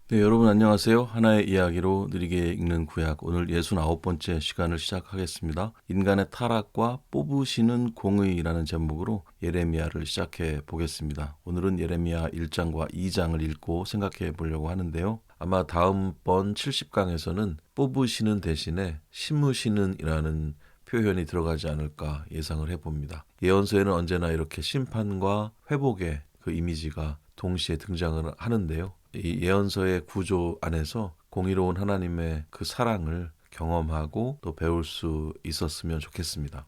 네, 여러분 안녕하세요. 하나의 이야기로 느리게 읽는 구약 오늘 69번째 시간을 시작하겠습니다. 인간의 타락과 뽑으시는 공의라는 제목으로 예레미야를 시작해 보겠습니다. 오늘은 예레미야 1장과 2장을 읽고 생각해 보려고 하는데요. 아마 다음번 70강에서는 뽑으시는 대신에 심으시는 이라는 표현이 들어가지 않을까 예상을 해봅니다. 예언서에는 언제나 이렇게 심판과 회복의 그 이미지가 동시에 등장을 하는데요. 이 예언서의 구조 안에서 공의로운 하나님의 그 사랑을 경험하고 또 배울 수 있었으면 좋겠습니다.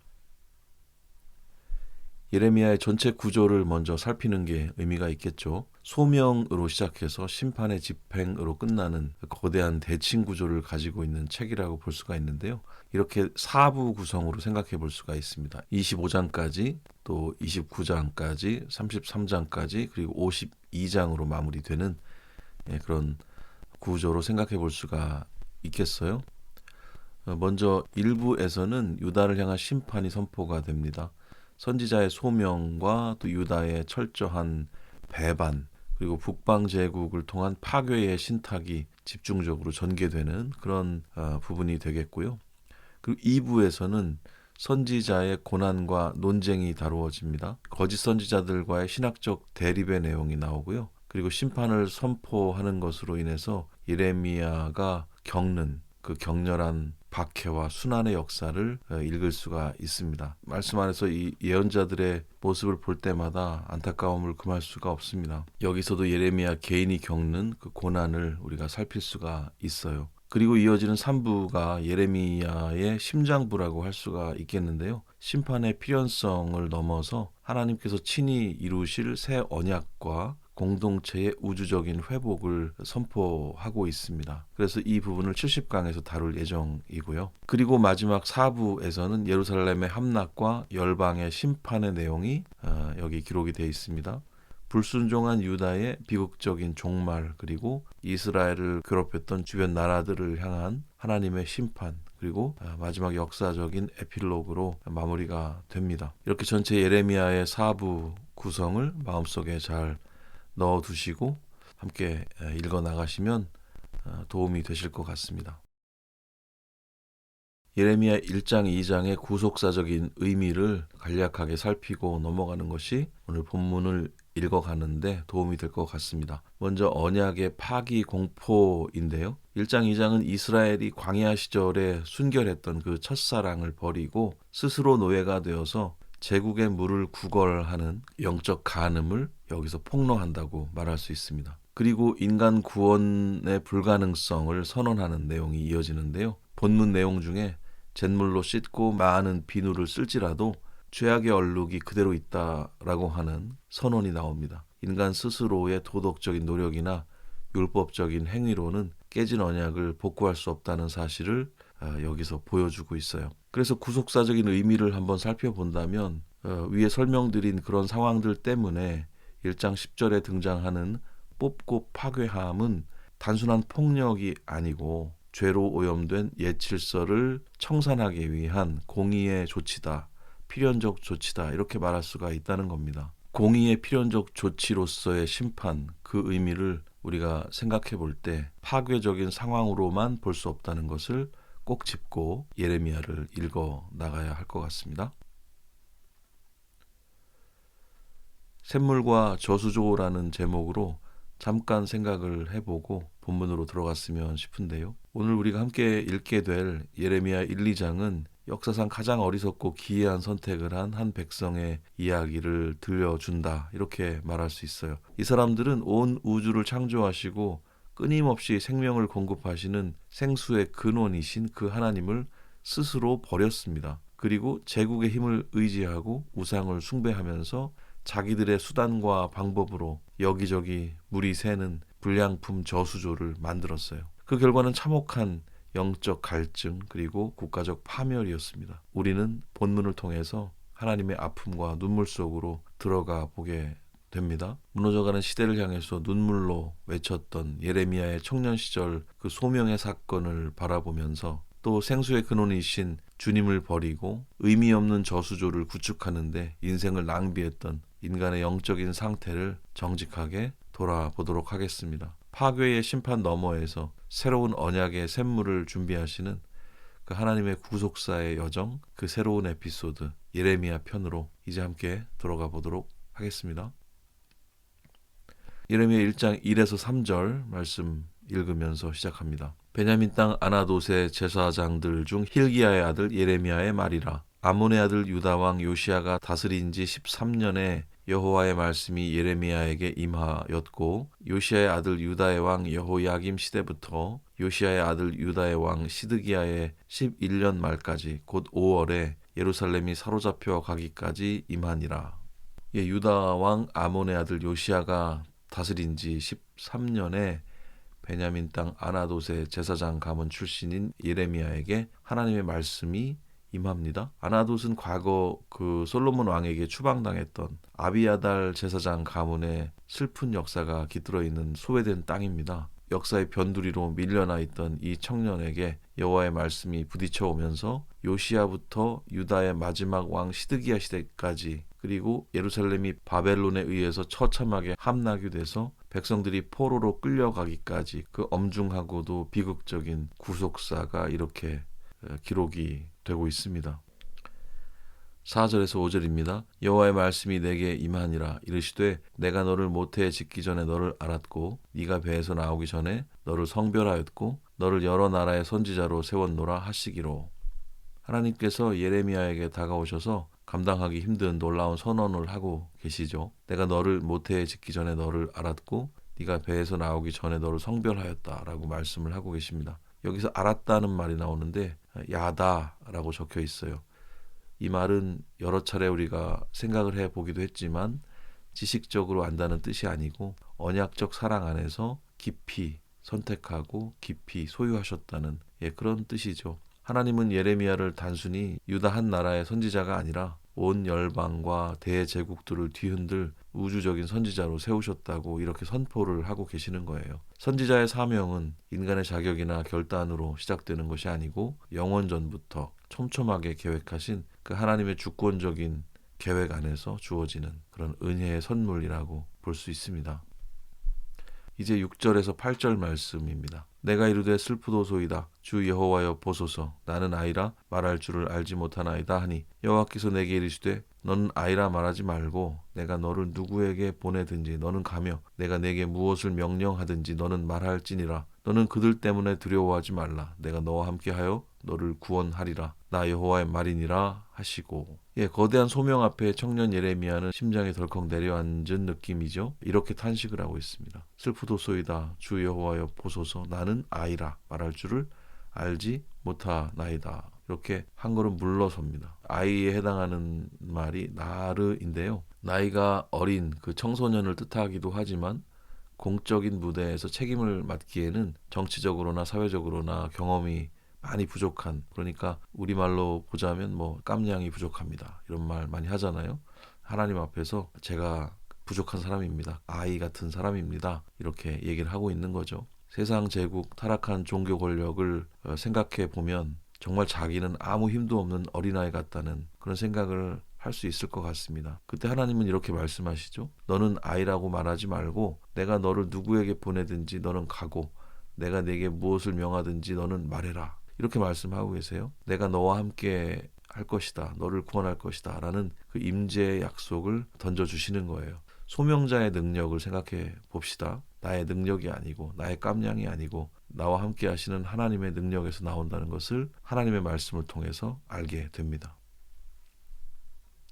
예레미야의 전체 구조를 먼저 살피는 게 의미가 있겠죠. 소명으로 시작해서 심판의 집행으로 끝나는 거대한 대칭 구조를 가지고 있는 책이라고 볼 수가 있는데요. 이렇게 4부 구성으로 생각해 볼 수가 있습니다. 25장까지 또 29장까지 33장까지 그리고 52장으로 마무리되는 그런 구조로 생각해 볼 수가 있겠어요. 먼저 1부에서는 유다를 향한 심판이 선포가 됩니다. 선지자의 소명과 또 유다의 철저한 배반 그리고 북방 제국을 통한 파괴의 신탁이 집중적으로 전개되는 그런 부분이 되겠고요. 그리고 2부에서는 선지자의 고난과 논쟁이 다루어집니다. 거짓 선지자들과의 신학적 대립의 내용이 나오고요. 그리고 심판을 선포하는 것으로 인해서 예레미야가 겪는 그 격렬한 박해와 순환의 역사를 읽을 수가 있습니다. 말씀 안에서 이 예언자들의 모습을 볼 때마다 안타까움을 금할 수가 없습니다. 여기서도 예레미야 개인이 겪는 그 고난을 우리가 살필 수가 있어요. 그리고 이어지는 3부가 예레미야의 심장부라고 할 수가 있겠는데요. 심판의 필연성을 넘어서 하나님께서 친히 이루실 새 언약과 공동체의 우주적인 회복을 선포하고 있습니다. 그래서 이 부분을 70강에서 다룰 예정이고요. 그리고 마지막 4부에서는 예루살렘의 함락과 열방의 심판의 내용이 여기 기록이 되어 있습니다. 불순종한 유다의 비극적인 종말 그리고 이스라엘을 괴롭혔던 주변 나라들을 향한 하나님의 심판 그리고 마지막 역사적인 에필로그로 마무리가 됩니다. 이렇게 전체 예레미야의 4부 구성을 마음속에 잘 넣어두시고 함께 읽어 나가시면 도움이 되실 것 같습니다. 예레미야 1장, 2장의 구속사적인 의미를 간략하게 살피고 넘어가는 것이 오늘 본문을 읽어가는데 도움이 될 것 같습니다. 먼저 언약의 파기 공포인데요. 1장, 2장은 이스라엘이 광야 시절에 순결했던 그 첫사랑을 버리고 스스로 노예가 되어서 제국의 물을 구걸하는 영적 간음을 여기서 폭로한다고 말할 수 있습니다. 그리고 인간 구원의 불가능성을 선언하는 내용이 이어지는데요. 본문 내용 중에 잿물로 씻고 많은 비누를 쓸지라도 죄악의 얼룩이 그대로 있다라고 하는 선언이 나옵니다. 인간 스스로의 도덕적인 노력이나 율법적인 행위로는 깨진 언약을 복구할 수 없다는 사실을 여기서 보여주고 있어요. 그래서 구속사적인 의미를 한번 살펴본다면 위에 설명드린 그런 상황들 때문에 1장 10절에 등장하는 뽑고 파괴함은 단순한 폭력이 아니고 죄로 오염된 옛 질서를 청산하기 위한 공의의 조치다, 필연적 조치다 이렇게 말할 수가 있다는 겁니다. 공의의 필연적 조치로서의 심판 그 의미를 우리가 생각해 볼 때 파괴적인 상황으로만 볼 수 없다는 것을 꼭 짚고 예레미야를 읽어 나가야 할 것 같습니다. 샘물과 저수조라는 제목으로 잠깐 생각을 해보고 본문으로 들어갔으면 싶은데요. 오늘 우리가 함께 읽게 될 예레미야 1, 2장은 역사상 가장 어리석고 기이한 선택을 한 백성의 이야기를 들려준다 이렇게 말할 수 있어요. 이 사람들은 온 우주를 창조하시고 끊임없이 생명을 공급하시는 생수의 근원이신 그 하나님을 스스로 버렸습니다. 그리고 제국의 힘을 의지하고 우상을 숭배하면서 자기들의 수단과 방법으로 여기저기 물이 새는 불량품 저수조를 만들었어요. 그 결과는 참혹한 영적 갈증 그리고 국가적 파멸이었습니다. 우리는 본문을 통해서 하나님의 아픔과 눈물 속으로 들어가 보게 됩니다. 무너져가는 시대를 향해서 눈물로 외쳤던 예레미야의 청년 시절 그 소명의 사건을 바라보면서 또 생수의 근원이신 주님을 버리고 의미 없는 저수조를 구축하는데 인생을 낭비했던 인간의 영적인 상태를 정직하게 돌아보도록 하겠습니다. 파괴의 심판 너머에서 새로운 언약의 샘물을 준비하시는 그 하나님의 구속사의 여정, 그 새로운 에피소드 예레미야 편으로 이제 함께 들어가 보도록 하겠습니다. 예레미야 1장 1에서 3절 말씀 읽으면서 시작합니다. 베냐민 땅 아나돗의 제사장들 중 힐기야의 아들 예레미야의 말이라. 아몬의 아들 유다 왕 요시야가 다스린 지 13년에 여호와의 말씀이 예레미야에게 임하였고, 요시야의 아들 유다의 왕 여호야김 시대부터 요시야의 아들 유다의 왕 시드기야의 11년 말까지 곧 5월에 예루살렘이 사로잡혀 가기까지 임하니라. 유다 왕 아몬의 아들 요시야가 다스린 지 13년에 베냐민 땅 아나돗의 제사장 가문 출신인 예레미야에게 하나님의 말씀이 임합니다. 아나돗은 과거 그 솔로몬 왕에게 추방당했던 아비아달 제사장 가문의 슬픈 역사가 깃들어 있는 소외된 땅입니다. 역사의 변두리로 밀려나 있던 이 청년에게 여호와의 말씀이 부딪혀 오면서 요시야부터 유다의 마지막 왕 시드기야 시대까지, 그리고 예루살렘이 바벨론에 의해서 처참하게 함락이 돼서 백성들이 포로로 끌려가기까지 그 엄중하고도 비극적인 구속사가 이렇게 기록이 되고 있습니다. 4절에서 5절입니다. 여호와의 말씀이 내게 임하니라. 이르시되 내가 너를 모태에 짓기 전에 너를 알았고 네가 배에서 나오기 전에 너를 성별하였고 너를 여러 나라의 선지자로 세웠노라 하시기로. 하나님께서 예레미야에게 다가오셔서 감당하기 힘든 놀라운 선언을 하고 계시죠. 내가 너를 모태에 짓기 전에 너를 알았고 네가 배에서 나오기 전에 너를 성별하였다라고 말씀을 하고 계십니다. 여기서 알았다는 말이 나오는데 야다라고 적혀 있어요. 이 말은 여러 차례 우리가 생각을 해보기도 했지만 지식적으로 안다는 뜻이 아니고 언약적 사랑 안에서 깊이 선택하고 깊이 소유하셨다는 그런 뜻이죠. 하나님은 예레미야를 단순히 유다 한 나라의 선지자가 아니라 온 열방과 대제국들을 뒤흔들 우주적인 선지자로 세우셨다고 이렇게 선포를 하고 계시는 거예요. 선지자의 사명은 인간의 자격이나 결단으로 시작되는 것이 아니고 영원전부터 촘촘하게 계획하신 그 하나님의 주권적인 계획 안에서 주어지는 그런 은혜의 선물이라고 볼 수 있습니다. 이제 6절에서 8절 말씀입니다. 내가 이르되 슬프도소이다. 주 여호와여 보소서. 나는 아이라 말할 줄을 알지 못하나이다 하니 여호와께서 내게 이르시되 너는 아이라 말하지 말고 내가 너를 누구에게 보내든지 너는 가며 내가 내게 무엇을 명령하든지 너는 말할지니라. 너는 그들 때문에 두려워하지 말라. 내가 너와 함께하여 너를 구원하리라. 나 여호와의 말이니라 하시고. 거대한 소명 앞에 청년 예레미야는 심장이 덜컥 내려앉은 느낌이죠. 이렇게 탄식을 하고 있습니다. 슬프도소이다. 주 여호와여 보소서. 나는 아이라 말할 줄을 알지 못하나이다. 이렇게 한 걸음 물러섭니다. 아이에 해당하는 말이 나르인데요. 나이가 어린 그 청소년을 뜻하기도 하지만 공적인 무대에서 책임을 맡기에는 정치적으로나 사회적으로나 경험이 많이 부족한, 그러니까 우리말로 보자면 깜냥이 부족합니다. 이런 말 많이 하잖아요. 하나님 앞에서 제가 부족한 사람입니다. 아이 같은 사람입니다. 이렇게 얘기를 하고 있는 거죠. 세상 제국, 타락한 종교 권력을 생각해 보면 정말 자기는 아무 힘도 없는 어린아이 같다는 그런 생각을 할 수 있을 것 같습니다. 그때 하나님은 이렇게 말씀하시죠. 너는 아이라고 말하지 말고 내가 너를 누구에게 보내든지 너는 가고 내가 내게 무엇을 명하든지 너는 말해라. 이렇게 말씀하고 계세요. 내가 너와 함께 할 것이다. 너를 구원할 것이다. 라는 그 임재의 약속을 던져주시는 거예요. 소명자의 능력을 생각해 봅시다. 나의 능력이 아니고 나의 깜냥이 아니고 나와 함께 하시는 하나님의 능력에서 나온다는 것을 하나님의 말씀을 통해서 알게 됩니다.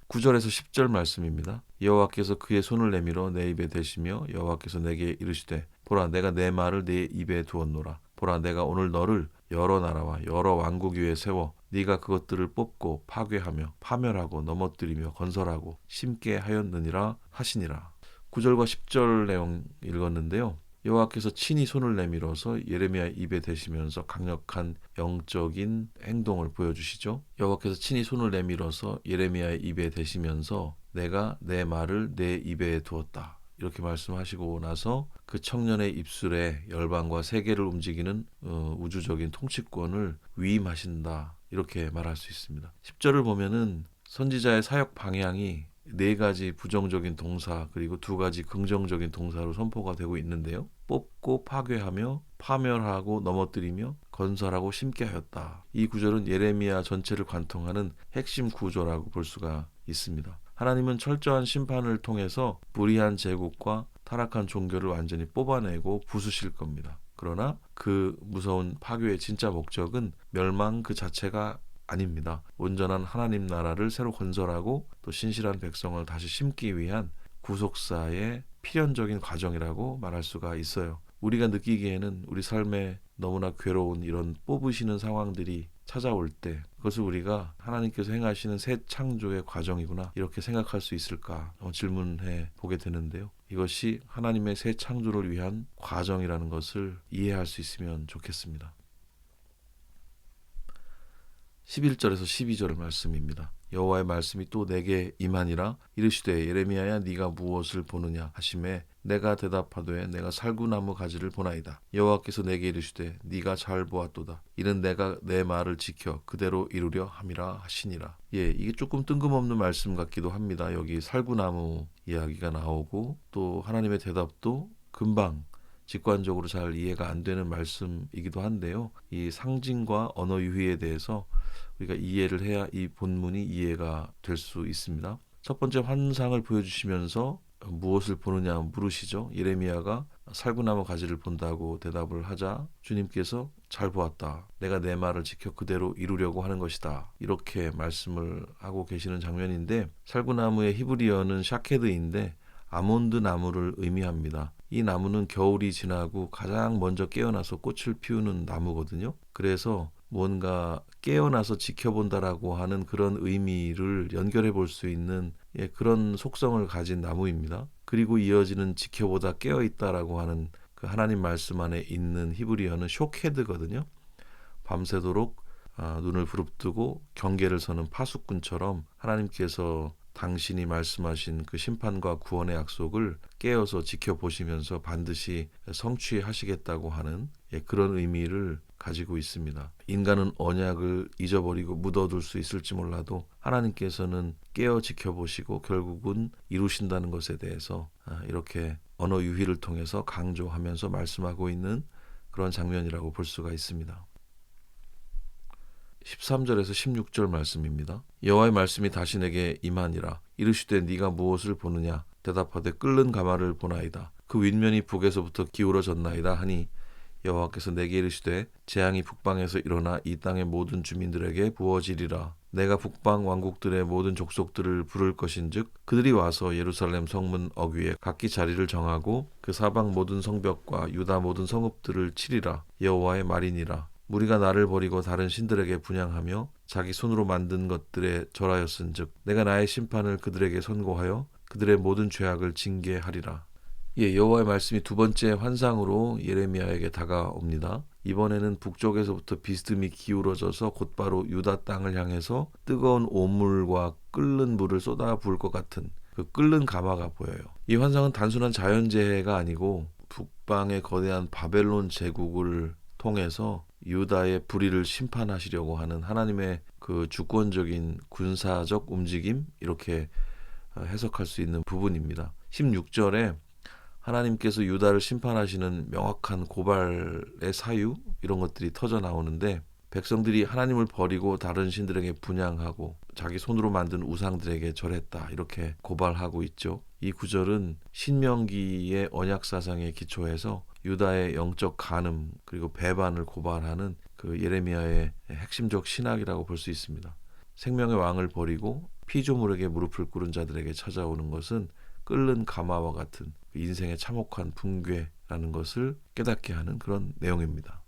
9절에서 10절 말씀입니다. 여호와께서 그의 손을 내밀어 내 입에 대시며 여호와께서 내게 이르시되 보라 내가 내 말을 네 입에 두었노라. 보라 내가 오늘 너를 여러 나라와 여러 왕국 위에 세워 네가 그것들을 뽑고 파괴하며 파멸하고 넘어뜨리며 건설하고 심게 하였느니라 하시니라. 9절과 10절 내용 읽었는데요. 여호와께서 친히 손을 내밀어서 예레미야 입에 대시면서 강력한 영적인 행동을 보여주시죠. 여호와께서 친히 손을 내밀어서 예레미야의 입에 대시면서 내가 내 말을 내 입에 두었다. 이렇게 말씀하시고 나서 그 청년의 입술에 열방과 세계를 움직이는 우주적인 통치권을 위임하신다. 이렇게 말할 수 있습니다. 10절을 보면은 선지자의 사역 방향이 4가지 부정적인 동사 그리고 2가지 긍정적인 동사로 선포가 되고 있는데요. 뽑고 파괴하며 파멸하고 넘어뜨리며 건설하고 심게 하였다. 이 구절은 예레미야 전체를 관통하는 핵심 구조라고 볼 수가 있습니다. 하나님은 철저한 심판을 통해서 불의한 제국과 타락한 종교를 완전히 뽑아내고 부수실 겁니다. 그러나 그 무서운 파괴의 진짜 목적은 멸망 그 자체가 아닙니다. 온전한 하나님 나라를 새로 건설하고 또 신실한 백성을 다시 심기 위한 구속사의 필연적인 과정이라고 말할 수가 있어요. 우리가 느끼기에는 우리 삶에 너무나 괴로운 이런 뽑으시는 상황들이 찾아올 때 그것을 우리가 하나님께서 행하시는 새 창조의 과정이구나 이렇게 생각할 수 있을까 질문해 보게 되는데요. 이것이 하나님의 새 창조를 위한 과정이라는 것을 이해할 수 있으면 좋겠습니다. 11절에서 12절 말씀입니다. 여호와의 말씀이 또 내게 임하니라. 이르시되 예레미야야 네가 무엇을 보느냐 하시매 내가 대답하되 내가 살구나무 가지를 보나이다. 여호와께서 내게 이르시되 네가 잘 보았도다. 이는 내가 내 말을 지켜 그대로 이루려 함이라 하시니라. 이게 조금 뜬금없는 말씀 같기도 합니다. 여기 살구나무 이야기가 나오고 또 하나님의 대답도 금방 직관적으로 잘 이해가 안 되는 말씀이기도 한데요. 이 상징과 언어 유희에 대해서 우리가 이해를 해야 이 본문이 이해가 될 수 있습니다. 첫 번째 환상을 보여주시면서 무엇을 보느냐 물으시죠. 예레미야가 살구나무 가지를 본다고 대답을 하자 주님께서 잘 보았다. 내가 내 말을 지켜 그대로 이루려고 하는 것이다. 이렇게 말씀을 하고 계시는 장면인데 살구나무의 히브리어는 샤케드인데 아몬드 나무를 의미합니다. 이 나무는 겨울이 지나고 가장 먼저 깨어나서 꽃을 피우는 나무거든요. 그래서 뭔가 깨어나서 지켜본다라고 하는 그런 의미를 연결해 볼 수 있는 그런 속성을 가진 나무입니다. 그리고 이어지는 지켜보다 깨어있다라고 하는 그 하나님 말씀 안에 있는 히브리어는 쇼케드거든요. 밤새도록 눈을 부릅뜨고 경계를 서는 파수꾼처럼 하나님께서 당신이 말씀하신 그 심판과 구원의 약속을 깨어서 지켜보시면서 반드시 성취하시겠다고 하는 그런 의미를 가지고 있습니다. 인간은 언약을 잊어버리고 묻어둘 수 있을지 몰라도 하나님께서는 깨어 지켜보시고 결국은 이루신다는 것에 대해서 이렇게 언어 유희를 통해서 강조하면서 말씀하고 있는 그런 장면이라고 볼 수가 있습니다. 13절에서 16절 말씀입니다. 여호와의 말씀이 다시 내게 임하니라. 이르시되 네가 무엇을 보느냐 대답하되 끓는 가마를 보나이다. 그 윗면이 북에서부터 기울어졌나이다 하니 여호와께서 내게 이르시되 재앙이 북방에서 일어나 이 땅의 모든 주민들에게 부어지리라. 내가 북방 왕국들의 모든 족속들을 부를 것인즉 그들이 와서 예루살렘 성문 어귀에 각기 자리를 정하고 그 사방 모든 성벽과 유다 모든 성읍들을 치리라. 여호와의 말이니라. 무리가 나를 버리고 다른 신들에게 분향하며 자기 손으로 만든 것들에 절하였은즉 내가 나의 심판을 그들에게 선고하여 그들의 모든 죄악을 징계하리라. 여호와의 말씀이 두 번째 환상으로 예레미야에게 다가옵니다. 이번에는 북쪽에서부터 비스듬히 기울어져서 곧바로 유다 땅을 향해서 뜨거운 오물과 끓는 물을 쏟아 부을 것 같은 그 끓는 가마가 보여요. 이 환상은 단순한 자연재해가 아니고 북방의 거대한 바벨론 제국을 통해서 유다의 불의를 심판하시려고 하는 하나님의 그 주권적인 군사적 움직임 이렇게 해석할 수 있는 부분입니다. 16절에 하나님께서 유다를 심판하시는 명확한 고발의 사유 이런 것들이 터져 나오는데 백성들이 하나님을 버리고 다른 신들에게 분향하고 자기 손으로 만든 우상들에게 절했다 이렇게 고발하고 있죠. 이 구절은 신명기의 언약사상에 기초해서 유다의 영적 간음 그리고 배반을 고발하는 그 예레미야의 핵심적 신학이라고 볼 수 있습니다. 생명의 왕을 버리고 피조물에게 무릎을 꿇은 자들에게 찾아오는 것은 끓는 가마와 같은 인생의 참혹한 붕괴라는 것을 깨닫게 하는 그런 내용입니다.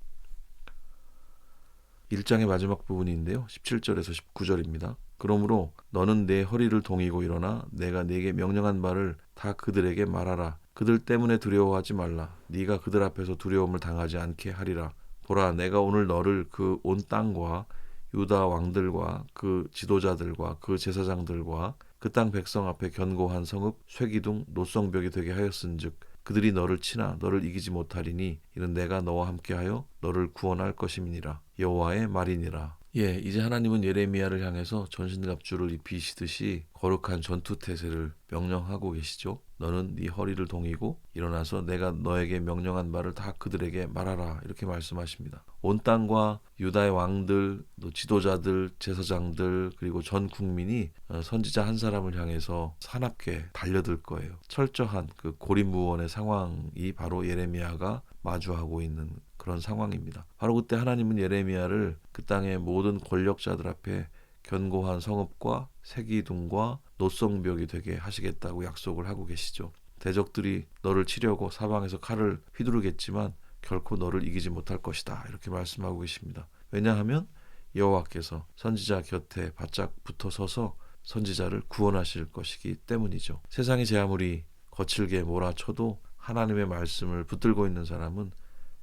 1장의 마지막 부분인데요. 17절에서 19절입니다. 그러므로 너는 내 허리를 동이고 일어나 내가 네게 명령한 바를 다 그들에게 말하라. 그들 때문에 두려워하지 말라. 네가 그들 앞에서 두려움을 당하지 않게 하리라. 보라, 내가 오늘 너를 그 온 땅과 유다 왕들과 그 지도자들과 그 제사장들과 그 땅 백성 앞에 견고한 성읍, 쇠기둥, 노성벽이 되게 하였은즉 그들이 너를 치나 너를 이기지 못하리니 이는 내가 너와 함께하여 너를 구원할 것임이니라. 여호와의 말이니라. 예, 이제 하나님은 예레미야를 향해서 전신갑주를 입히시듯이 거룩한 전투태세를 명령하고 계시죠. 너는 네 허리를 동이고 일어나서 내가 너에게 명령한 말을 다 그들에게 말하라, 이렇게 말씀하십니다. 온 땅과 유다의 왕들, 또 지도자들, 제사장들, 그리고 전 국민이 선지자 한 사람을 향해서 사납게 달려들 거예요. 철저한 그 고립무원의 상황이 바로 예레미야가 마주하고 있는 그런 상황입니다. 바로 그때 하나님은 예레미야를 그 땅의 모든 권력자들 앞에 견고한 성읍과 세기둥과 노성벽이 되게 하시겠다고 약속을 하고 계시죠. 대적들이 너를 치려고 사방에서 칼을 휘두르겠지만 결코 너를 이기지 못할 것이다, 이렇게 말씀하고 계십니다. 왜냐하면 여호와께서 선지자 곁에 바짝 붙어 서서 선지자를 구원하실 것이기 때문이죠. 세상이 제 아무리 거칠게 몰아쳐도 하나님의 말씀을 붙들고 있는 사람은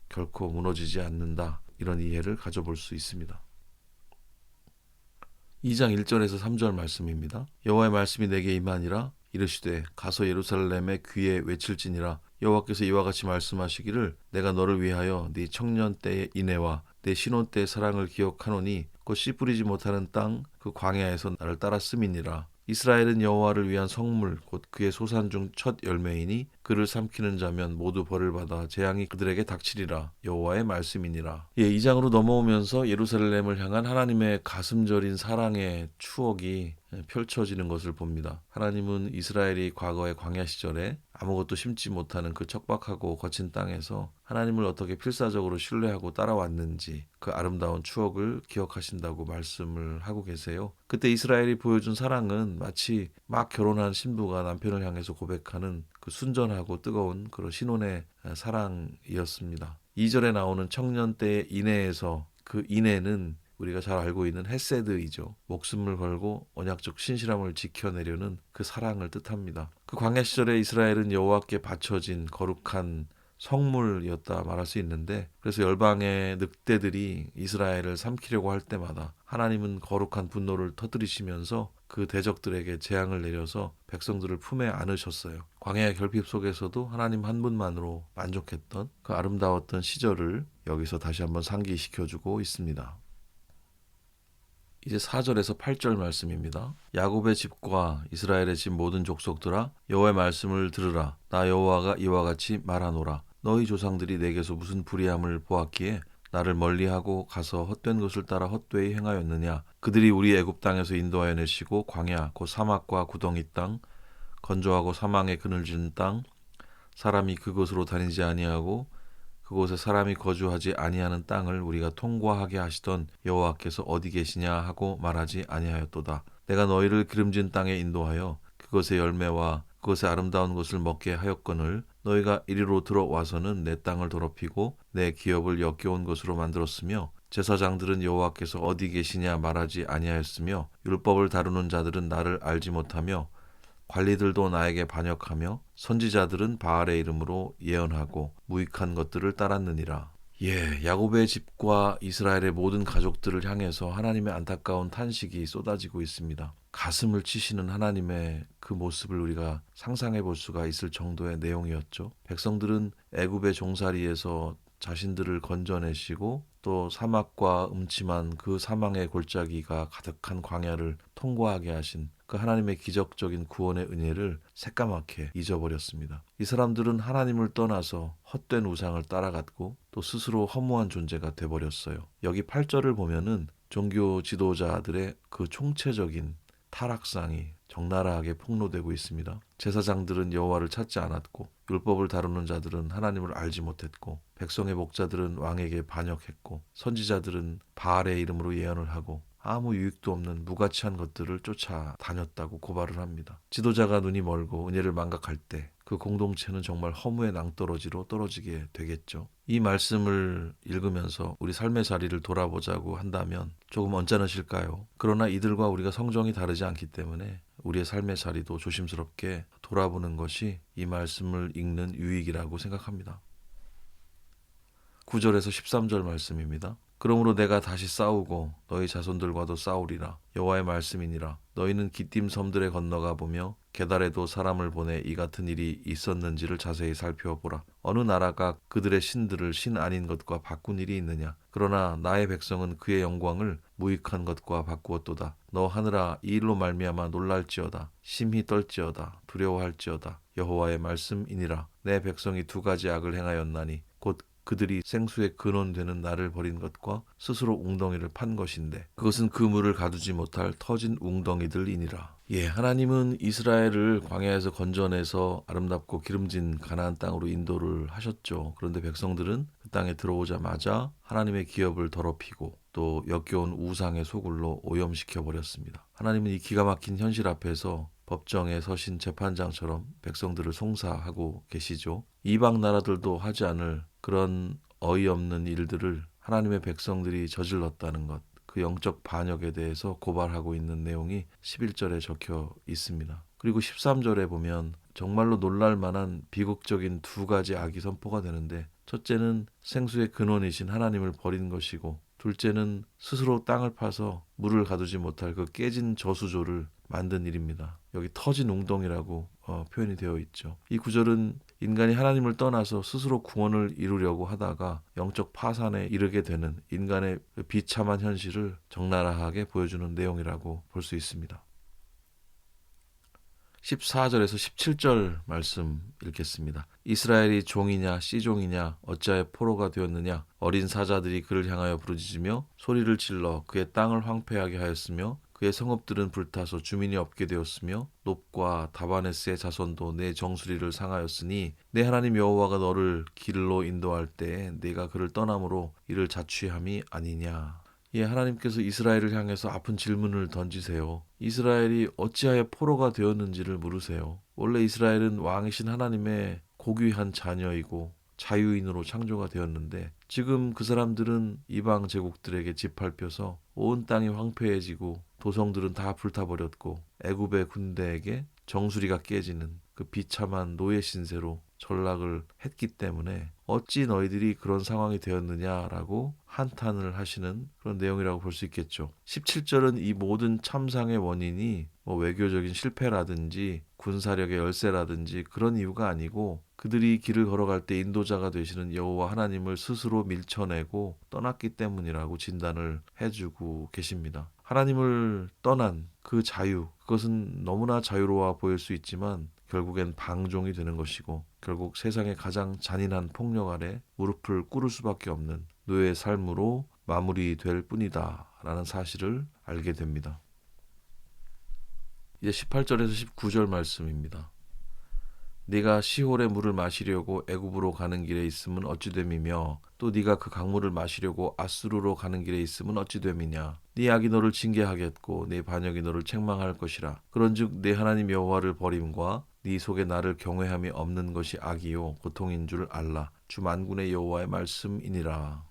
결코 무너지지 않는다, 이런 이해를 가져볼 수 있습니다. 2장 1절에서 3절 말씀입니다. 여호와의 말씀이 내게 임하니라. 이르시되 가서 예루살렘의 귀에 외칠지니라. 여호와께서 이와 같이 말씀하시기를 내가 너를 위하여 네 청년 때의 인애와 내 신혼 때의 사랑을 기억하노니 곧 씨 뿌리지 못하는 땅 그 광야에서 나를 따랐음이니라. 이스라엘은 여호와를 위한 성물 곧 그의 소산 중 첫 열매이니 그를 삼키는 자면 모두 벌을 받아 재앙이 그들에게 닥치리라. 여호와의 말씀이니라. 예, 2장으로 넘어오면서 예루살렘을 향한 하나님의 가슴 저린 사랑의 추억이 펼쳐지는 것을 봅니다. 하나님은 이스라엘이 과거의 광야 시절에 아무것도 심지 못하는 그 척박하고 거친 땅에서 하나님을 어떻게 필사적으로 신뢰하고 따라왔는지 그 아름다운 추억을 기억하신다고 말씀을 하고 계세요. 그때 이스라엘이 보여준 사랑은 마치 막 결혼한 신부가 남편을 향해서 고백하는 그 순전하고 뜨거운 그런 신혼의 사랑이었습니다. 2절에 나오는 청년 때의 인애에서 그 인애는 우리가 잘 알고 있는 헤세드이죠. 목숨을 걸고 언약적 신실함을 지켜내려는 그 사랑을 뜻합니다. 그 광야 시절에 이스라엘은 여호와께 바쳐진 거룩한 성물이었다 말할 수 있는데, 그래서 열방의 늑대들이 이스라엘을 삼키려고 할 때마다 하나님은 거룩한 분노를 터뜨리시면서 그 대적들에게 재앙을 내려서 백성들을 품에 안으셨어요. 광야의 결핍 속에서도 하나님 한 분만으로 만족했던 그 아름다웠던 시절을 여기서 다시 한번 상기시켜주고 있습니다. 이제 4절에서 8절 말씀입니다. 야곱의 집과 이스라엘의 집 모든 족속들아 여호와의 말씀을 들으라. 나 여호와가 이와 같이 말하노라. 너희 조상들이 내게서 무슨 불의함을 보았기에 나를 멀리하고 가서 헛된 것을 따라 헛되이 행하였느냐. 그들이 우리 애굽 땅에서 인도하여 내시고 광야 곧 사막과 구덩이 땅 건조하고 사망의 그늘진 땅 사람이 그곳으로 다니지 아니하고 그곳에 사람이 거주하지 아니하는 땅을 우리가 통과하게 하시던 여호와께서 어디 계시냐 하고 말하지 아니하였도다. 내가 너희를 기름진 땅에 인도하여 그것의 열매와 그것의 아름다운 것을 먹게 하였거늘 너희가 이리로 들어와서는 내 땅을 더럽히고 내 기업을 역겨운 것으로 만들었으며 제사장들은 여호와께서 어디 계시냐 말하지 아니하였으며 율법을 다루는 자들은 나를 알지 못하며 관리들도 나에게 반역하며 선지자들은 바알의 이름으로 예언하고 무익한 것들을 따랐느니라. 예, 야곱의 집과 이스라엘의 모든 가족들을 향해서 하나님의 안타까운 탄식이 쏟아지고 있습니다. 가슴을 치시는 하나님의 그 모습을 우리가 상상해 볼 수가 있을 정도의 내용이었죠. 백성들은 애굽의 종살이에서 자신들을 건져내시고 또 사막과 음침한 그 사망의 골짜기가 가득한 광야를 통과하게 하신 그 하나님의 기적적인 구원의 은혜를 새까맣게 잊어버렸습니다. 이 사람들은 하나님을 떠나서 헛된 우상을 따라갔고 또 스스로 허무한 존재가 돼버렸어요. 여기 8절을 보면은 종교 지도자들의 그 총체적인 타락상이 적나라하게 폭로되고 있습니다. 제사장들은 여호와를 찾지 않았고 율법을 다루는 자들은 하나님을 알지 못했고 백성의 목자들은 왕에게 반역했고 선지자들은 바알의 이름으로 예언을 하고 아무 유익도 없는 무가치한 것들을 쫓아다녔다고 고발을 합니다. 지도자가 눈이 멀고 은혜를 망각할 때 그 공동체는 정말 허무의 낭떠러지로 떨어지게 되겠죠. 이 말씀을 읽으면서 우리 삶의 자리를 돌아보자고 한다면 조금 언짢으실까요? 그러나 이들과 우리가 성정이 다르지 않기 때문에 우리의 삶의 자리도 조심스럽게 돌아보는 것이 이 말씀을 읽는 유익이라고 생각합니다. 9절에서 13절 말씀입니다. 그러므로 내가 다시 싸우고 너희 자손들과도 싸우리라. 여호와의 말씀이니라. 너희는 기띔 섬들에 건너가 보며 게달에도 사람을 보내 이 같은 일이 있었는지를 자세히 살펴보라. 어느 나라가 그들의 신들을 신 아닌 것과 바꾼 일이 있느냐? 그러나 나의 백성은 그의 영광을 무익한 것과 바꾸었도다. 너 하늘아, 이 일로 말미암아 놀랄지어다. 심히 떨지어다. 두려워할지어다. 여호와의 말씀이니라. 내 백성이 두 가지 악을 행하였나니 곧 그들이 생수의 근원되는 나를 버린 것과 스스로 웅덩이를 판 것인데 그것은 그 물을 가두지 못할 터진 웅덩이들이니라. 하나님은 이스라엘을 광야에서 건져내서 아름답고 기름진 가나안 땅으로 인도를 하셨죠. 그런데 백성들은 그 땅에 들어오자마자 하나님의 기업을 더럽히고 또 역겨운 우상의 소굴로 오염시켜 버렸습니다. 하나님은 이 기가 막힌 현실 앞에서 법정에 서신 재판장처럼 백성들을 송사하고 계시죠. 이방 나라들도 하지 않을 그런 어이없는 일들을 하나님의 백성들이 저질렀다는 것, 그 영적 반역에 대해서 고발하고 있는 내용이 11절에 적혀 있습니다. 그리고 13절에 보면 정말로 놀랄 만한 비극적인 두 가지 악이 선포가 되는데, 첫째는 생수의 근원이신 하나님을 버린 것이고, 둘째는 스스로 땅을 파서 물을 가두지 못할 그 깨진 저수조를 만든 일입니다. 여기 터진 웅덩이라고 표현이 되어 있죠. 이 구절은 인간이 하나님을 떠나서 스스로 구원을 이루려고 하다가 영적 파산에 이르게 되는 인간의 비참한 현실을 적나라하게 보여주는 내용이라고 볼 수 있습니다. 14절에서 17절 말씀 읽겠습니다. 이스라엘이 종이냐 씨종이냐 어찌하여 포로가 되었느냐? 어린 사자들이 그를 향하여 부르짖으며 소리를 질러 그의 땅을 황폐하게 하였으며 그의 성읍들은 불타서 주민이 없게 되었으며 놉과 다바네스의 자손도 내 정수리를 상하였으니 내 하나님 여호와가 너를 길로 인도할 때에 네가 그를 떠남으로 이를 자취함이 아니냐. 하나님께서 이스라엘을 향해서 아픈 질문을 던지세요. 이스라엘이 어찌하여 포로가 되었는지를 물으세요. 원래 이스라엘은 왕이신 하나님의 고귀한 자녀이고 자유인으로 창조가 되었는데 지금 그 사람들은 이방 제국들에게 짓밟혀서 온 땅이 황폐해지고 도성들은 다 불타버렸고 애굽의 군대에게 정수리가 깨지는 그 비참한 노예 신세로 전락을 했기 때문에 어찌 너희들이 그런 상황이 되었느냐라고 한탄을 하시는 그런 내용이라고 볼 수 있겠죠. 17절은 이 모든 참상의 원인이 외교적인 실패라든지 군사력의 열세라든지 그런 이유가 아니고 그들이 길을 걸어갈 때 인도자가 되시는 여호와 하나님을 스스로 밀쳐내고 떠났기 때문이라고 진단을 해주고 계십니다. 하나님을 떠난 그 자유, 그것은 너무나 자유로워 보일 수 있지만 결국엔 방종이 되는 것이고 결국 세상의 가장 잔인한 폭력 아래 무릎을 꿇을 수밖에 없는 노예의 삶으로 마무리될 뿐이다 라는 사실을 알게 됩니다. 이제 18절에서 19절 말씀입니다. 네가 시홀의 물을 마시려고 애굽으로 가는 길에 있음은 어찌 됨이며 또 네가 그 강물을 마시려고 아수르로 가는 길에 있음은 어찌 됨이냐. 네 악이 너를 징계하겠고 네 반역이 너를 책망할 것이라. 그런즉 네 하나님 여호와를 버림과 네 속에 나를 경외함이 없는 것이 악이요 고통인 줄 알라. 주 만군의 여호와의 말씀이니라.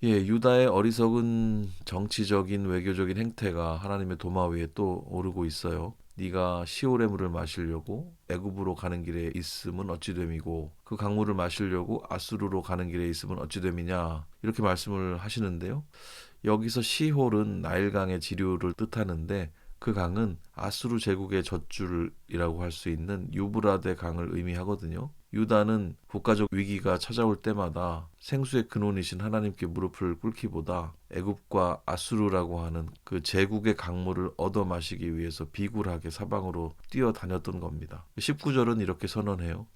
유다의 어리석은 정치적인 외교적인 행태가 하나님의 도마 위에 또 오르고 있어요. 네가 시올의 물을 마시려고 애굽으로 가는 길에 있음은 어찌 됨이고 그 강물을 마시려고 아수르로 가는 길에 있음은 어찌 됨이냐, 이렇게 말씀을 하시는데요. 여기서 시홀은 나일강의 지류를 뜻하는데 그 강은 아수르 제국의 젖줄이라고 할 수 있는 유브라데 강을 의미하거든요. 유다는 국가적 위기가 찾아올 때마다 생수의 근원이신 하나님께 무릎을 꿇기보다 애굽과 아수르라고 하는 그 제국의 강물을 얻어 마시기 위해서 비굴하게 사방으로 뛰어다녔던 겁니다. 19절은 이렇게 선언해요.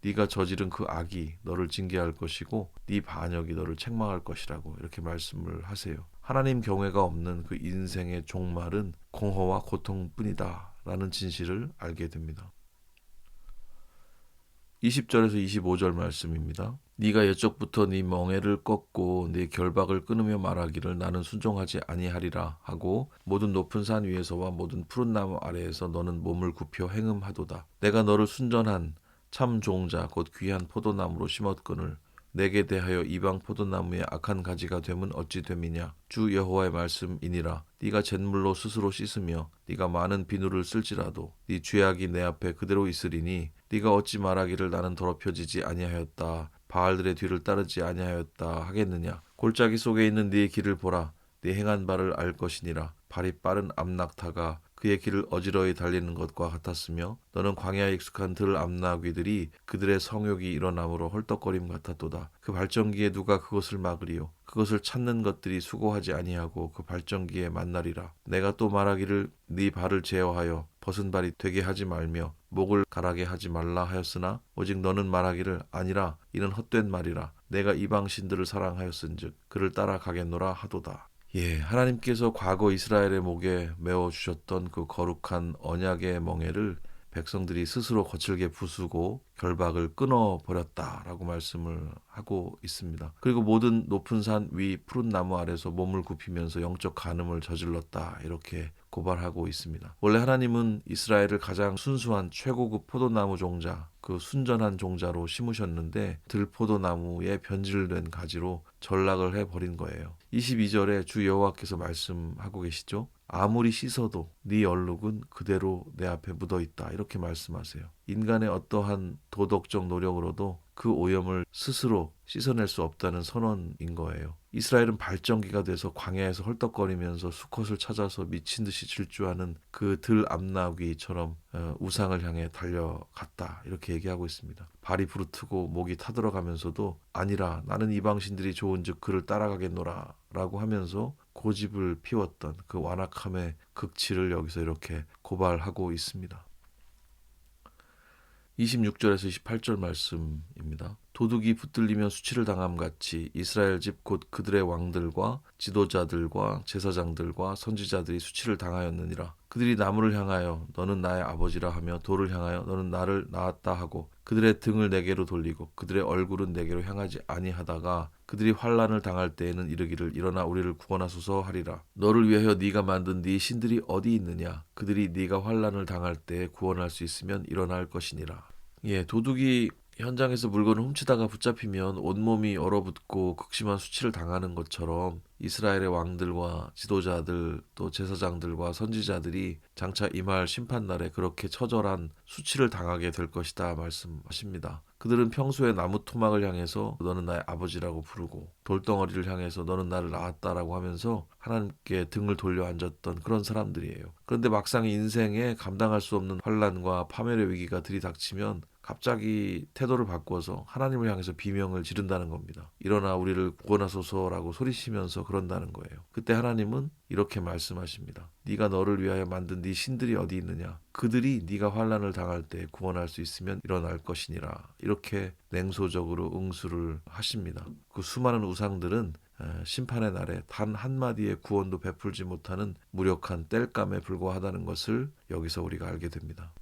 네가 저지른 그 악이 너를 징계할 것이고 네 반역이 너를 책망할 것이라고 이렇게 말씀을 하세요. 하나님 경외가 없는 그 인생의 종말은 공허와 고통뿐이다 라는 진실을 알게 됩니다. 20절에서 25절 말씀입니다. 네가 옛적부터 네 멍에를 꺾고 네 결박을 끊으며 말하기를 나는 순종하지 아니하리라 하고 모든 높은 산 위에서와 모든 푸른 나무 아래에서 너는 몸을 굽혀 행음하도다. 내가 너를 순전한 참 종자 곧 귀한 포도나무로 심었거늘 내게 대하여 이방 포도나무의 악한 가지가 됨은 어찌 됨이냐. 주 여호와의 말씀이니라. 네가 잿물로 스스로 씻으며 네가 많은 비누를 쓸지라도 네 죄악이 내 앞에 그대로 있으리니 네가 어찌 말하기를 나는 더럽혀지지 아니하였다. 바알들의 뒤를 따르지 아니하였다 하겠느냐. 골짜기 속에 있는 네 길을 보라. 네 행한 바를 알 것이니라. 발이 빠른 암낙타가 그의 길을 어지러이 달리는 것과 같았으며 너는 광야에 익숙한 들 암나귀들이 그들의 성욕이 일어남으로 헐떡거림 같았도다. 그 발전기에 누가 그것을 막으리요. 그것을 찾는 것들이 수고하지 아니하고 그 발전기에 만나리라. 내가 또 말하기를 네 발을 제어하여 벗은 발이 되게 하지 말며 목을 가라게 하지 말라 하였으나 오직 너는 말하기를 아니라 이는 헛된 말이라. 내가 이방 신들을 사랑하였은즉 그를 따라가겠노라 하도다. 예, 하나님께서 과거 이스라엘의 목에 메워 주셨던 그 거룩한 언약의 멍에를 백성들이 스스로 거칠게 부수고 결박을 끊어버렸다라고 말씀을 하고 있습니다. 그리고 모든 높은 산 위 푸른 나무 아래서 몸을 굽히면서 영적 간음을 저질렀다 이렇게 고발하고 있습니다. 원래 하나님은 이스라엘을 가장 순수한 최고급 포도나무 종자, 그 순전한 종자로 심으셨는데 들포도나무에 변질된 가지로 전락을 해버린 거예요. 22절에 주 여호와께서 말씀하고 계시죠. 아무리 씻어도 네 얼룩은 그대로 내 앞에 묻어있다 이렇게 말씀하세요. 인간의 어떠한 도덕적 노력으로도 그 오염을 스스로 씻어낼 수 없다는 선언인 거예요. 이스라엘은 발전기가 돼서 광야에서 헐떡거리면서 수컷을 찾아서 미친 듯이 질주하는 그 들 암나귀처럼 우상을 향해 달려갔다 이렇게 얘기하고 있습니다. 발이 부르트고 목이 타들어가면서도 아니라 나는 이방신들이 좋은즉 그를 따라가겠노라 라고 하면서 고집을 피웠던 그 완악함의 극치를 여기서 이렇게 고발하고 있습니다. 26절에서 28절 말씀입니다. 도둑이 붙들리면 수치를 당함같이 이스라엘 집 곧 그들의 왕들과 지도자들과 제사장들과 선지자들이 수치를 당하였느니라. 그들이 나무를 향하여 너는 나의 아버지라 하며 돌을 향하여 너는 나를 낳았다 하고 그들의 등을 내게로 돌리고 그들의 얼굴은 내게로 향하지 아니하다가 그들이 환난을 당할 때에는 이르기를 일어나 우리를 구원하소서 하리라. 너를 위하여 네가 만든 네 신들이 어디 있느냐. 그들이 네가 환난을 당할 때에 구원할 수 있으면 일어날 것이니라. 예, 도둑이 현장에서 물건을 훔치다가 붙잡히면 온몸이 얼어붙고 극심한 수치를 당하는 것처럼 이스라엘의 왕들과 지도자들 또 제사장들과 선지자들이 장차 임할 심판날에 그렇게 처절한 수치를 당하게 될 것이다 말씀하십니다. 그들은 평소에 나무 토막을 향해서 너는 나의 아버지라고 부르고 돌덩어리를 향해서 너는 나를 낳았다라고 하면서 하나님께 등을 돌려 앉았던 그런 사람들이에요. 그런데 막상 인생에 감당할 수 없는 환난과 파멸의 위기가 들이닥치면 갑자기 태도를 바꿔서 하나님을 향해서 비명을 지른다는 겁니다. 일어나 우리를 구원하소서라고 소리치면서 그런다는 거예요. 그때 하나님은 이렇게 말씀하십니다. 네가 너를 위하여 만든 네 신들이 어디 있느냐. 그들이 네가 환난을 당할 때 구원할 수 있으면 일어날 것이니라. 이렇게 냉소적으로 응수를 하십니다. 그 수많은 우상들은 심판의 날에 단 한마디의 구원도 베풀지 못하는 무력한 땔감에 불과하다는 것을 여기서 우리가 알게 됩니다.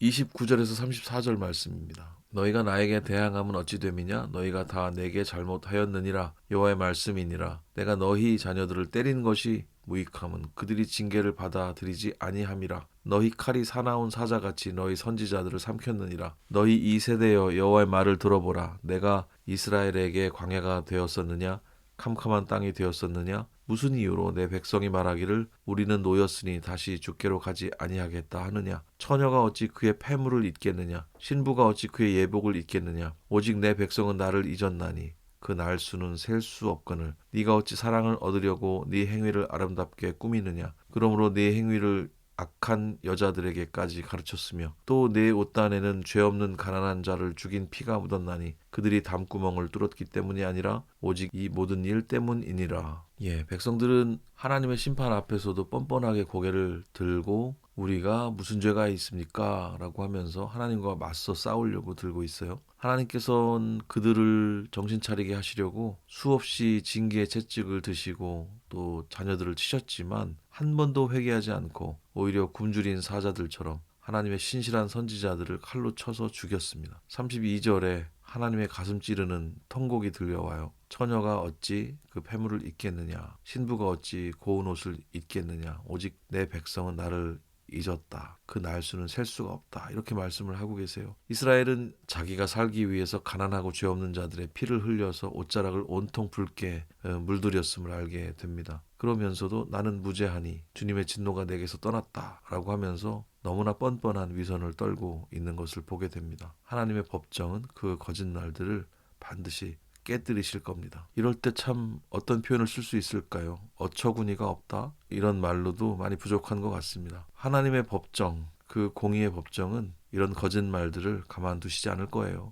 29절에서 34절 말씀입니다. 너희가 나에게 대항함은 어찌 됨이냐? 너희가 다 내게 잘못하였느니라. 여호와의 말씀이니라. 내가 너희 자녀들을 때린 것이 무익함은 그들이 징계를 받아들이지 아니함이라. 너희 칼이 사나운 사자같이 너희 선지자들을 삼켰느니라. 너희 이 세대여 여호와의 말을 들어보라. 내가 이스라엘에게 광야가 되었었느냐? 캄캄한 땅이 되었었느냐? 무슨 이유로 내 백성이 말하기를 우리는 노였으니 다시 주께로 가지 아니하겠다 하느냐? 처녀가 어찌 그의 패물을 잊겠느냐? 신부가 어찌 그의 예복을 잊겠느냐? 오직 내 백성은 나를 잊었나니 그 날수는 셀 수 없거늘 네가 어찌 사랑을 얻으려고 네 행위를 아름답게 꾸미느냐? 그러므로 네 행위를 악한 여자들에게까지 가르쳤으며 또 내 옷단에는 죄 없는 가난한 자를 죽인 피가 묻었나니 그들이 담구멍을 뚫었기 때문이 아니라 오직 이 모든 일 때문이니라. 예, 백성들은 하나님의 심판 앞에서도 뻔뻔하게 고개를 들고 우리가 무슨 죄가 있습니까? 라고 하면서 하나님과 맞서 싸우려고 들고 있어요. 하나님께서는 그들을 정신 차리게 하시려고 수없이 징계의 채찍을 드시고 또 자녀들을 치셨지만 한 번도 회개하지 않고 오히려 굶주린 사자들처럼 하나님의 신실한 선지자들을 칼로 쳐서 죽였습니다. 32절에 하나님의 가슴 찌르는 통곡이 들려와요. 처녀가 어찌 그 패물을 잊겠느냐? 신부가 어찌 고운 옷을 잊겠느냐? 오직 내 백성은 나를 잊었다. 그 날수는 셀 수가 없다. 이렇게 말씀을 하고 계세요. 이스라엘은 자기가 살기 위해서 가난하고 죄 없는 자들의 피를 흘려서 옷자락을 온통 붉게 물들였음을 알게 됩니다. 그러면서도 나는 무죄하니 주님의 진노가 내게서 떠났다 라고 하면서 너무나 뻔뻔한 위선을 떨고 있는 것을 보게 됩니다. 하나님의 법정은 그 거짓말들을 반드시 깨뜨리실 겁니다. 이럴 때 참 어떤 표현을 쓸 수 있을까요? 어처구니가 없다? 이런 말로도 많이 부족한 것 같습니다. 하나님의 법정, 그 공의의 법정은 이런 거짓말들을 가만두시지 않을 거예요.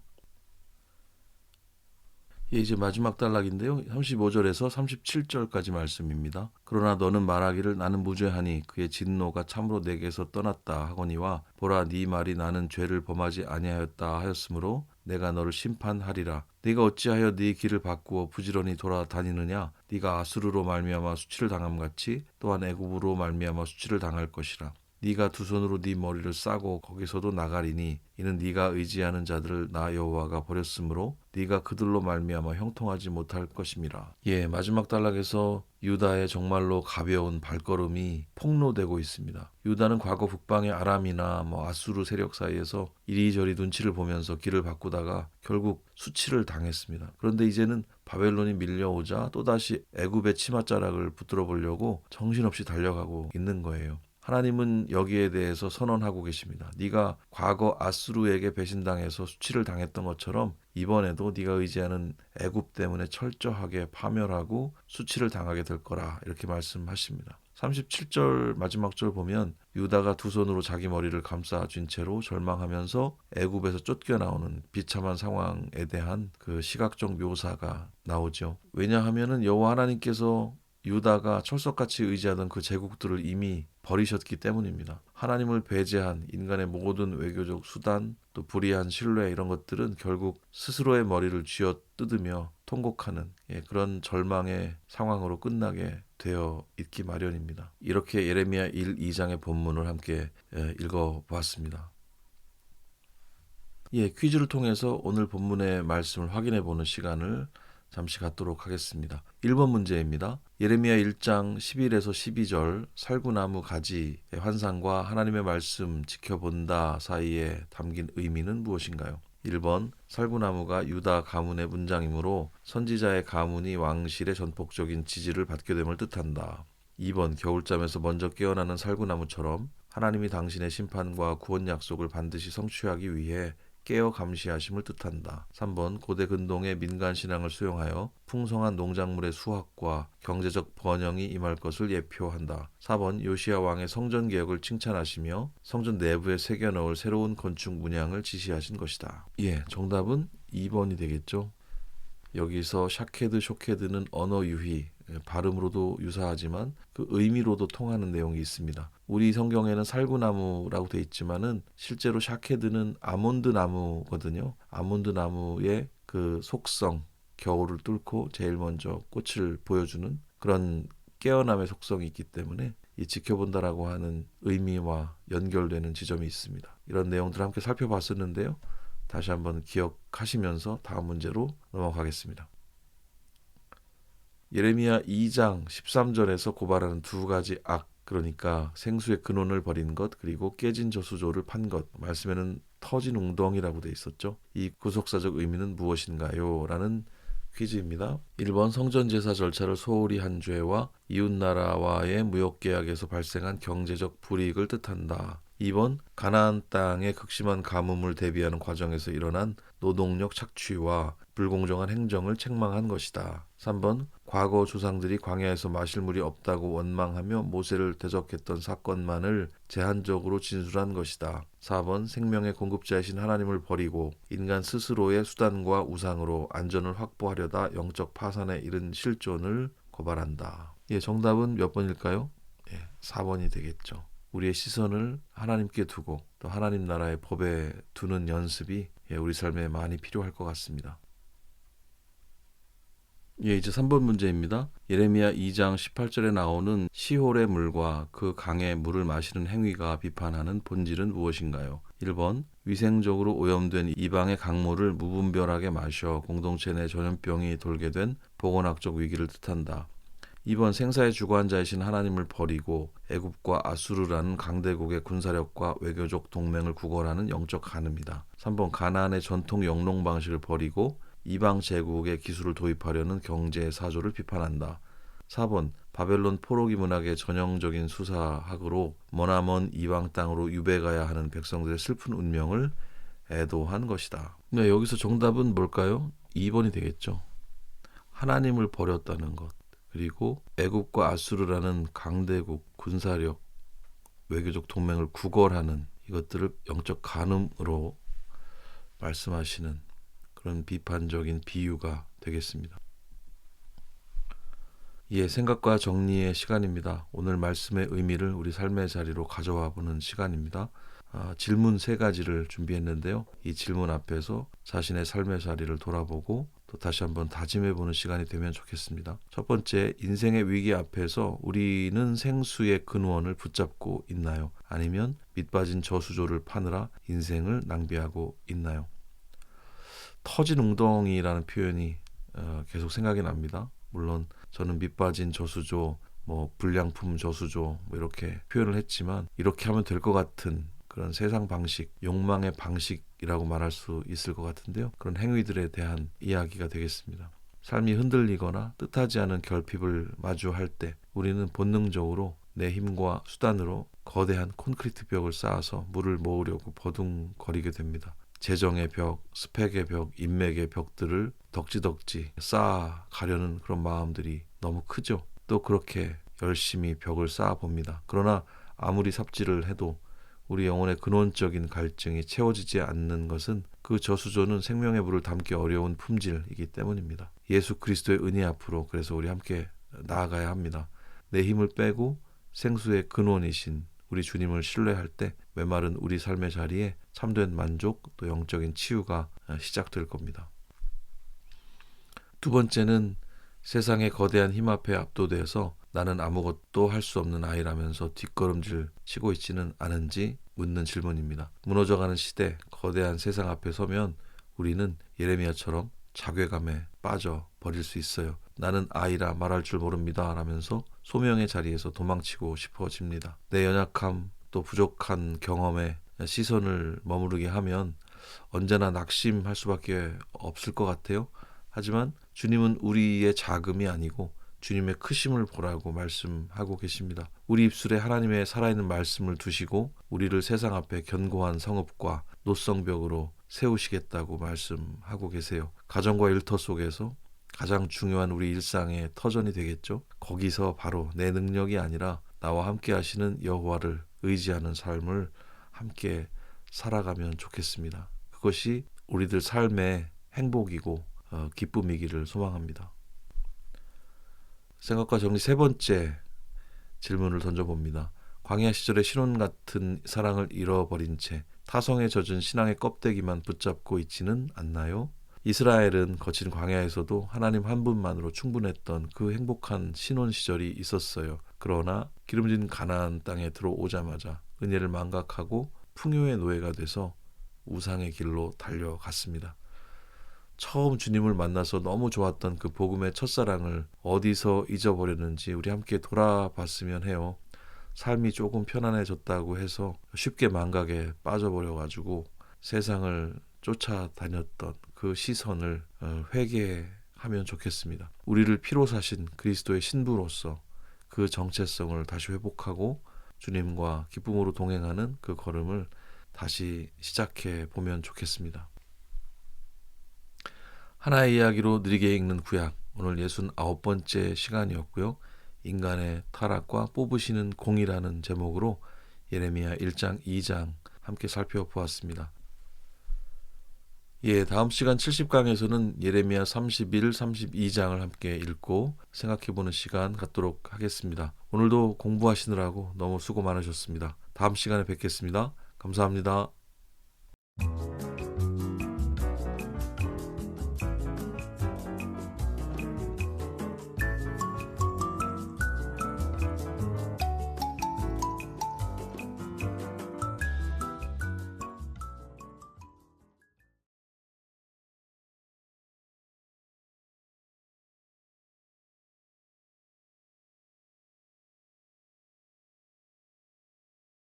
이제 마지막 단락인데요. 35절에서 37절까지 말씀입니다. 그러나 너는 말하기를 나는 무죄하니 그의 진노가 참으로 내게서 떠났다 하거니와 보라 네 말이 나는 죄를 범하지 아니하였다 하였으므로 내가 너를 심판하리라. 네가 어찌하여 네 길을 바꾸어 부지런히 돌아다니느냐? 네가 아수르로 말미암아 수치를 당함같이 또한 애굽으로 말미암아 수치를 당할 것이라. 네가 두 손으로 네 머리를 싸고 거기서도 나가리니 이는 네가 의지하는 자들을 나 여호와가 버렸으므로 네가 그들로 말미암아 형통하지 못할 것임이라. 마지막 단락에서 유다의 정말로 가벼운 발걸음이 폭로되고 있습니다. 유다는 과거 북방의 아람이나 아수르 세력 사이에서 이리저리 눈치를 보면서 길을 바꾸다가 결국 수치를 당했습니다. 그런데 이제는 바벨론이 밀려오자 또다시 애굽의 치맛자락을 붙들어 보려고 정신없이 달려가고 있는 거예요. 하나님은 여기에 대해서 선언하고 계십니다. 네가 과거 아수르에게 배신당해서 수치를 당했던 것처럼 이번에도 네가 의지하는 애굽 때문에 철저하게 파멸하고 수치를 당하게 될 거라 이렇게 말씀하십니다. 37절 마지막 절 보면 유다가 두 손으로 자기 머리를 감싸쥔 채로 절망하면서 애굽에서 쫓겨나오는 비참한 상황에 대한 그 시각적 묘사가 나오죠. 왜냐하면은 여호와 하나님께서 유다가 철석같이 의지하던 그 제국들을 이미 버리셨기 때문입니다. 하나님을 배제한 인간의 모든 외교적 수단, 또 불의한 신뢰 이런 것들은 결국 스스로의 머리를 쥐어뜯으며 통곡하는 그런 절망의 상황으로 끝나게 되어 있기 마련입니다. 이렇게 예레미야 1, 2장의 본문을 함께 읽어보았습니다. 퀴즈를 통해서 오늘 본문의 말씀을 확인해 보는 시간을 잠시 갖도록 하겠습니다. 1번 문제입니다. 예레미야 1장 11에서 12절 살구나무 가지의 환상과 하나님의 말씀 지켜본다 사이에 담긴 의미는 무엇인가요? 1번 살구나무가 유다 가문의 문장이므로 선지자의 가문이 왕실의 전폭적인 지지를 받게 됨을 뜻한다. 2번 겨울잠에서 먼저 깨어나는 살구나무처럼 하나님이 당신의 심판과 구원 약속을 반드시 성취하기 위해 깨어 감시하심을 뜻한다. 3번 고대 근동의 민간 신앙을 수용하여 풍성한 농작물의 수확과 경제적 번영이 임할 것을 예표한다. 4번 요시야 왕의 성전 개혁을 칭찬하시며 성전 내부에 새겨 넣을 새로운 건축 문양을 지시하신 것이다. 정답은 2번이 되겠죠. 여기서 샤케드, 쇼케드는 언어 유희, 발음으로도 유사하지만 그 의미로도 통하는 내용이 있습니다. 우리 성경에는 살구나무라고 되어 있지만은 실제로 샤케드는 아몬드 나무거든요. 아몬드 나무의 그 속성, 겨울을 뚫고 제일 먼저 꽃을 보여주는 그런 깨어남의 속성이 있기 때문에 이 지켜본다라고 하는 의미와 연결되는 지점이 있습니다. 이런 내용들을 함께 살펴봤었는데요. 다시 한번 기억하시면서 다음 문제로 넘어가겠습니다. 예레미야 2장 13절에서 고발하는 두 가지 악, 그러니까 생수의 근원을 버린 것 그리고 깨진 저수조를 판 것, 말씀에는 터진 웅덩이라고 돼 있었죠. 이 구속사적 의미는 무엇인가요? 라는 퀴즈입니다. 1번 성전제사 절차를 소홀히 한 죄와 이웃나라와의 무역계약에서 발생한 경제적 불이익을 뜻한다. 2번 가나안 땅의 극심한 가뭄을 대비하는 과정에서 일어난 노동력 착취와 불공정한 행정을 책망한 것이다. 3번 과거 조상들이 광야에서 마실 물이 없다고 원망하며 모세를 대적했던 사건만을 제한적으로 진술한 것이다. 4번 생명의 공급자이신 하나님을 버리고 인간 스스로의 수단과 우상으로 안전을 확보하려다 영적 파산에 이른 실존을 고발한다. 정답은 몇 번일까요? 4번이 되겠죠. 우리의 시선을 하나님께 두고 또 하나님 나라의 법에 두는 연습이 우리 삶에 많이 필요할 것 같습니다. 이제 3번 문제입니다. 예레미야 2장 18절에 나오는 시홀의 물과 그 강의 물을 마시는 행위가 비판하는 본질은 무엇인가요? 1번 위생적으로 오염된 이방의 강물을 무분별하게 마셔 공동체 내 전염병이 돌게 된 보건학적 위기를 뜻한다. 2번 생사의 주관자이신 하나님을 버리고 애굽과 아수르라는 강대국의 군사력과 외교적 동맹을 구걸하는 영적 간음이다. 3번 가나안의 전통 영농 방식을 버리고 이방 제국의 기술을 도입하려는 경제 사조를 비판한다. 4번 바벨론 포로기 문학의 전형적인 수사학으로 머나먼 이방 땅으로 유배 가야 하는 백성들의 슬픈 운명을 애도한 것이다. 네, 여기서 정답은 뭘까요? 2번이 되겠죠. 하나님을 버렸다는 것, 그리고 애굽과 아수르라는 강대국, 군사력, 외교적 동맹을 구걸하는 이것들을 영적 간음으로 말씀하시는 그런 비판적인 비유가 되겠습니다. 예, 생각과 정리의 시간입니다. 오늘 말씀의 의미를 우리 삶의 자리로 가져와 보는 시간입니다. 질문 3가지를 준비했는데요. 이 질문 앞에서 자신의 삶의 자리를 돌아보고 또 다시 한번 다짐해보는 시간이 되면 좋겠습니다. 첫 번째, 인생의 위기 앞에서 우리는 생수의 근원을 붙잡고 있나요? 아니면 밑빠진 저수조를 파느라 인생을 낭비하고 있나요? 터진 웅덩이라는 표현이 계속 생각이 납니다. 물론 저는 밑빠진 저수조, 불량품 저수조 이렇게 표현을 했지만 이렇게 하면 될 것 같은 그런 세상 방식, 욕망의 방식이라고 말할 수 있을 것 같은데요. 그런 행위들에 대한 이야기가 되겠습니다. 삶이 흔들리거나 뜻하지 않은 결핍을 마주할 때 우리는 본능적으로 내 힘과 수단으로 거대한 콘크리트 벽을 쌓아서 물을 모으려고 버둥거리게 됩니다. 재정의 벽, 스펙의 벽, 인맥의 벽들을 덕지덕지 쌓아가려는 그런 마음들이 너무 크죠. 또 그렇게 열심히 벽을 쌓아봅니다. 그러나 아무리 삽질을 해도 우리 영혼의 근원적인 갈증이 채워지지 않는 것은 그 저수조는 생명의 물을 담기 어려운 품질이기 때문입니다. 예수 그리스도의 은혜 앞으로 그래서 우리 함께 나아가야 합니다. 내 힘을 빼고 생수의 근원이신 우리 주님을 신뢰할 때 메마른 우리 삶의 자리에 참된 만족 또 영적인 치유가 시작될 겁니다. 두 번째는 세상의 거대한 힘 앞에 압도돼서 나는 아무것도 할 수 없는 아이라면서 뒷걸음질 치고 있지는 않은지 묻는 질문입니다. 무너져가는 시대, 거대한 세상 앞에 서면 우리는 예레미야처럼 자괴감에 빠져버릴 수 있어요. 나는 아이라 말할 줄 모릅니다 라면서 소명의 자리에서 도망치고 싶어집니다. 내 연약함 또 부족한 경험에 시선을 머무르게 하면 언제나 낙심할 수밖에 없을 것 같아요. 하지만 주님은 우리의 작음이 아니고 주님의 크심을 보라고 말씀하고 계십니다. 우리 입술에 하나님의 살아있는 말씀을 두시고 우리를 세상 앞에 견고한 성읍과 노성벽으로 세우시겠다고 말씀하고 계세요. 가정과 일터 속에서 가장 중요한 우리 일상의 터전이 되겠죠. 거기서 바로 내 능력이 아니라 나와 함께 하시는 여호와를 의지하는 삶을 함께 살아가면 좋겠습니다. 그것이 우리들 삶의 행복이고 기쁨이기를 소망합니다. 생각과 정리 3번째 질문을 던져봅니다. 광야 시절의 신혼 같은 사랑을 잃어버린 채 타성에 젖은 신앙의 껍데기만 붙잡고 있지는 않나요? 이스라엘은 거친 광야에서도 하나님 한 분만으로 충분했던 그 행복한 신혼 시절이 있었어요. 그러나 기름진 가나안 땅에 들어오자마자 은혜를 망각하고 풍요의 노예가 돼서 우상의 길로 달려갔습니다. 처음 주님을 만나서 너무 좋았던 그 복음의 첫사랑을 어디서 잊어버렸는지 우리 함께 돌아봤으면 해요. 삶이 조금 편안해졌다고 해서 쉽게 망각에 빠져버려가지고 세상을 쫓아다녔던 그 시선을 회개하면 좋겠습니다. 우리를 피로 사신 그리스도의 신부로서 그 정체성을 다시 회복하고 주님과 기쁨으로 동행하는 그 걸음을 다시 시작해 보면 좋겠습니다. 하나의 이야기로 느리게 읽는 구약, 오늘 69번째 시간이었고요. 인간의 타락과 뽑으시는 공이라는 제목으로 예레미야 1장, 2장 함께 살펴보았습니다. 다음 시간 70강에서는 예레미야 31, 32장을 함께 읽고 생각해보는 시간 갖도록 하겠습니다. 오늘도 공부하시느라고 너무 수고 많으셨습니다. 다음 시간에 뵙겠습니다. 감사합니다.